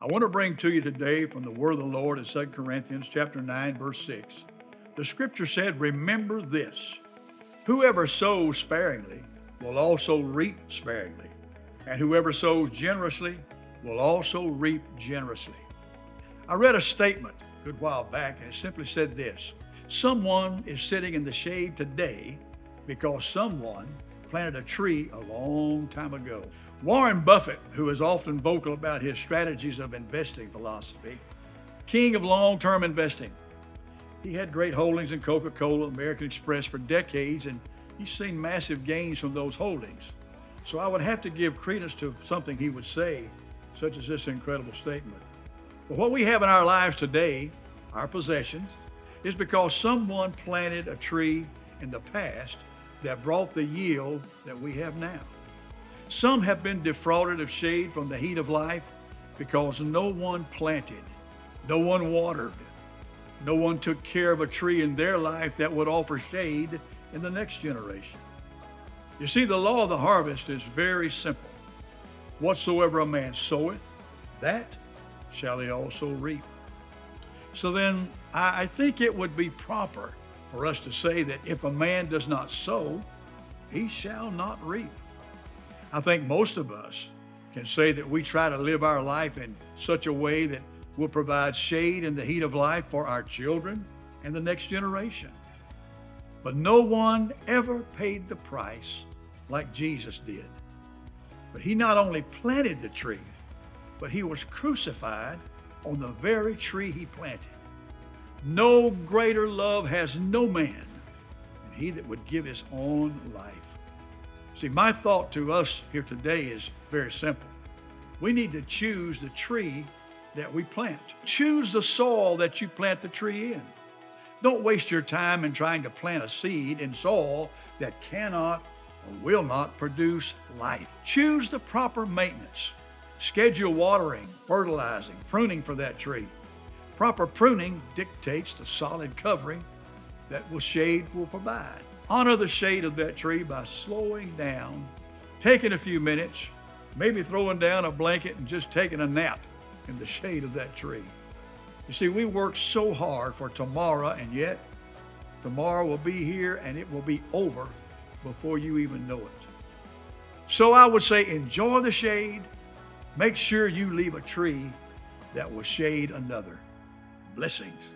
I want to bring to you today from the word of the Lord in 2 Corinthians chapter 9, verse 6. The scripture said, remember this, whoever sows sparingly will also reap sparingly, and whoever sows generously will also reap generously. I read a statement a good while back, and it simply said this: someone is sitting in the shade today because someone planted a tree a long time ago. Warren Buffett, who is often vocal about his strategies of investing philosophy, king of long-term investing. He had great holdings in Coca-Cola, American Express for decades, and he's seen massive gains from those holdings. So I would have to give credence to something he would say, such as this incredible statement. But what we have in our lives today, our possessions, is because someone planted a tree in the past that brought the yield that we have now. Some have been defrauded of shade from the heat of life because no one planted, no one watered, no one took care of a tree in their life that would offer shade in the next generation. You see, the law of the harvest is very simple. Whatsoever a man soweth, that shall he also reap. So then, I think it would be proper for us to say that if a man does not sow, he shall not reap. I think most of us can say that we try to live our life in such a way that will provide shade in the heat of life for our children and the next generation. But no one ever paid the price like Jesus did. But he not only planted the tree, but he was crucified on the very tree he planted. No greater love has no man than he that would give his own life. See, my thought to us here today is very simple. We need to choose the tree that we plant. Choose the soil that you plant the tree in. Don't waste your time in trying to plant a seed in soil that cannot or will not produce life. Choose the proper maintenance. Schedule watering, fertilizing, pruning for that tree. Proper pruning dictates the solid covering that shade will provide. Honor the shade of that tree by slowing down, taking a few minutes, maybe throwing down a blanket and just taking a nap in the shade of that tree. You see, we work so hard for tomorrow, and yet tomorrow will be here and it will be over before you even know it. So I would say enjoy the shade. Make sure you leave a tree that will shade another. Blessings.